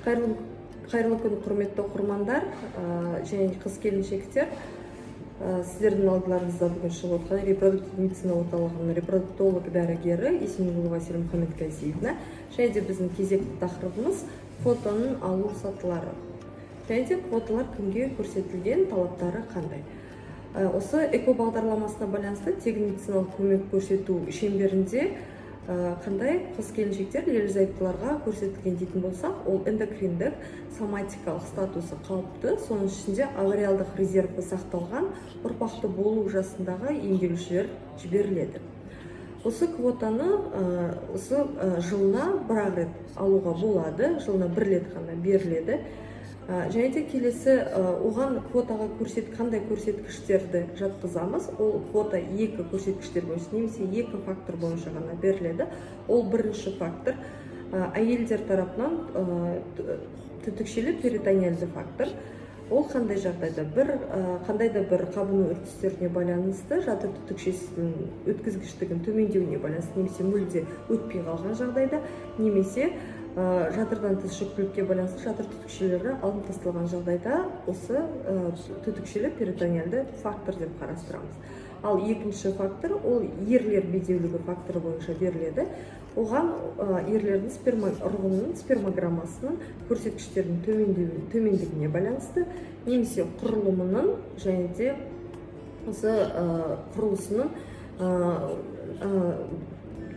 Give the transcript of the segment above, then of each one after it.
Қайырлы күн, құрметті оқырмандар және қыз-келіншектер. Сіздердің алдыларыңызда бүгін шығып отқан репродуктивті медицина орталығының репродуктолог дәрігері Исмагулова Василия Мухаммедказиевна. Және де біздің кезекті тақырыбымыз фотоның алу сатылары. Және де фотолар кімге көрсетілген, талаптары қандай. Осы эко бағдарламасына байланысты тегін медициналық көмек көрсету шеңберінде қандай қыз-келіншектер ерлі-зайыптыларға көрсетілген дейтін болсақ, ол эндокриндік, соматикалық статусы қауіпті, соның ішінде авариалдық резерві сақталған ұрпақты болу жасындағы емделушілер жіберіледі. Осы квотаны жылына бір рет алуға болады, жылына бір рет қана беріледі. Және де келесі оған квотаға қандай көрсеткіштерді жатқызамыз, ол квота екі көрсеткіштер бойынша немесе екі фактор бойынша ғана беріледі. Ол бірінші фактор әйелдер тарапынан түтікшелі перитониальды фактор. Ол қандай жағдайда қандай да бір қабыну үрдістеріне байланысты жатыр түтікшесінің өткізгіштігін төмендеуіне байланысты, немесе мүлде өтпей қалған жағдайда, немесе жатырдан тыс жүктілікке байланысты жатыр түтікшелері алынып тасталған жағдайда осы түтікшелі перитониальды фактор деп қарастырамыз. Ал екінші фактор ол ерлер бедеулігі факторы бойынша беріледі. Оған ерлердің ұрығының спермограммасының көрсеткіштерінің төмендігіне байланысты, немесе құрылымының және де осы құрылысының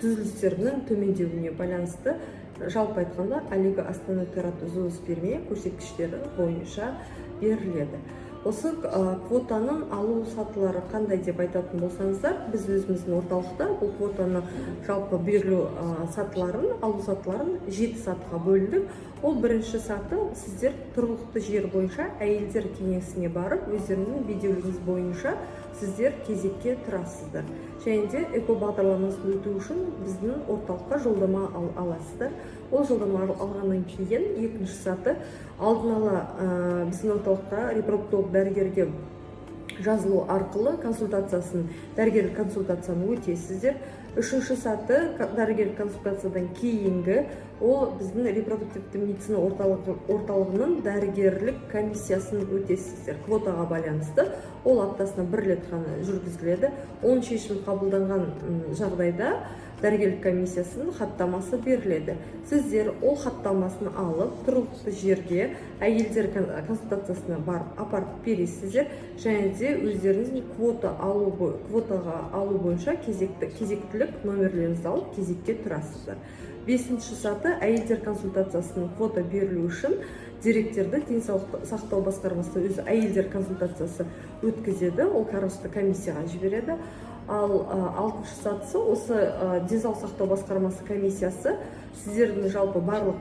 түзілістерінің төмендеуіне байланысты, жалпы айтқанда олигоастенотератозооспермия көрсеткіштері бойынша беріледі. Осы квотаның алу сатылары қандай деп айтатын болсаңыздар, біз өзіміздің орталықта бұл квотаны жалпы берілу алу сатыларын 7 сатыға бөлдік. Ол бірінші саты, сіздер тұрғылықты жер бойынша әйелдер кеңесіне барып, өздеріңіздің бедеулігіңіз бойынша сіздер кезекке тұрасыздар. Және де эко бағдарламасын өту үшін біздің орталыққа жолдама аласыздар. Ол жолдама алғаннан кейін екінші саты алдын ала біздің орталыққа репродуктолог дәрігерге жазылу арқылы дәрігерлік консультацияны өтесіздер. Үшінші саты дәрігерлік консультациядан кейінгі ол біздің репродуктивті медицина орталығының дәрігерлік комиссиясын өтесіздер. Квотаға байланысты ол аптасына бір рет қана жүргізіледі. Оның шешім қабылданған жағдайда дәрігерлік комиссиясының хаттамасы беріледі. Сіздер ол хаттамасын алып, тұрғылықты жерге әйелдер консультациясына апарып бересіздер, және де өздеріңіздің квотаға алу бойынша кезектілік номерлеріңізді алып кезекке тұрасыздар. Бесінші саты әйелдер консультациясының квота берілу үшін директорды денсаулық сақтау басқармасы өзі әйелдер консультациясы өткізеді, ол комиссияға жібереді. Ал алтыншы сатысы осы денсаулық сақтау басқармасы комиссиясы сіздердің жалпы барлық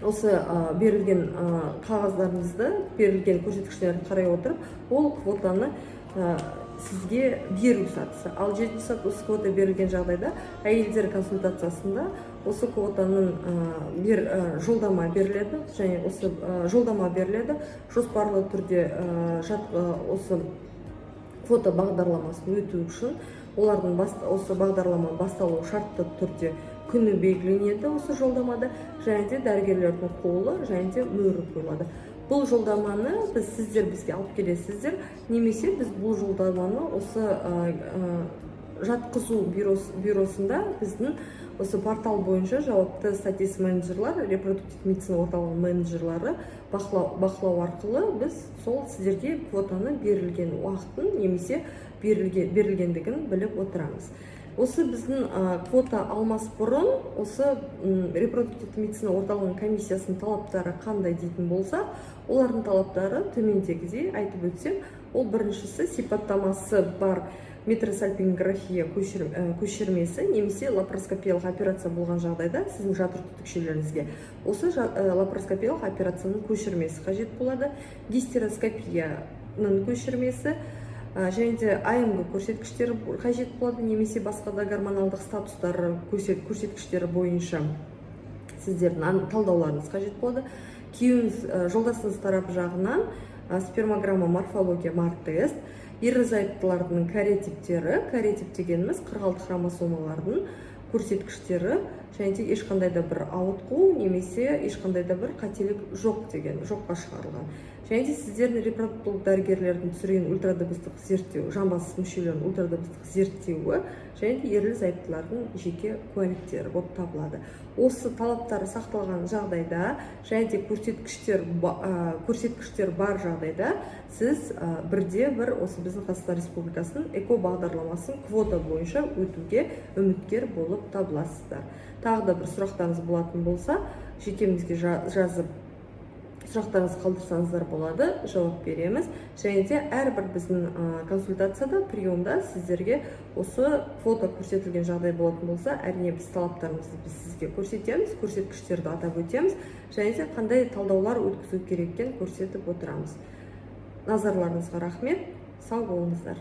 осы берілген қағаздарыңызды, берілген көрсеткіштерді қарай отырып, ол квотаны сізге беру сатысы. Ал жетінші саты осы квота берілген жағдайда әйелдер консультациясында осы квотаның жолдама беріледі, және осы жолдама беріледі, жоспарлы түрде осы фото бағдарламасын өту үшін олардың осы бағдарлама басталу шартты түрде күні белгіленеді осы жолдамада, және де дәрігерлердің қолы және де мөрі қойылады. Бұл жолдаманы сіздер бізге алып келесіздер, немесе біз бұл жолдаманы осы жатқызу бюросында біздің осы портал бойынша жауапты статистик менеджерлар, репродуктивті медицина орталығы менеджерлары бақылау арқылы біз сол сіздерге квотаны берілген уақытын немесе берілгендігін біліп отырамыз. Осы біздің квота алмас бұрын, осы репродуктивті медицина орталығының комиссиясының талаптары қандай дейтін болса, олардың талаптары төмендегідей айтып өтсем, ол біріншісі сипаттамасы бар метросальпинграфия көшірмесі, немесе лапароскопиялық операция болған жағдайда сіздің жатыр түтікшелеріңізге осы лапароскопиялық операцияның көшірмесі қажет болады. Гистероскопияның көшірмесі және де АМГ көрсеткіштері қажет болады, немесе басқа да гормоналдық статустары көрсеткіштері бойынша сіздердің талдауларыңыз қажет болады. Күйеуіңіз, жолдасыңыз тарапы жағынан спермограмма, морфология, мар-тест, ерлі-зайыптылардың кариотиптері, кариотип дегеніміз 46 хромосомалардың көрсеткіштері және де ешқандай да бір ауытқу немесе ешқандай да бір қателік жоқ деген, жоққа шығарылған. Және де сіздердің репродуктолог дәрігерлердің түсірген ультрадыбыстық зерттеу, жамбас мүшелерінің ультрадыбыстық зерттеуі және де ерлі зайыптылардың жеке куәліктері болып табылады. Осы талаптары сақталған жағдайда және де көрсеткіштер бар жағдайда сіз бірде-бір осы біздің Қазақстан Республикасының эко бағдарламасын квота бойынша өтуге үміткер болып табыласыздар. Тағы да бір сұрақтарыңыз болатын болса, жекемізге жазып сұрақтарыңызды қалдырсаңыздар болады, жауап береміз. Және де әрбір біздің консультацияда, приемда сіздерге осы фото көрсетілген жағдай болатын болса, әрине біз талаптарымызды біз сізге көрсетеміз, көрсеткіштерді атап өтеміз, және де қандай талдаулар өткізу керек екенін көрсетіп отырамыз. Назарларыңызға рахмет, сау болыңыздар.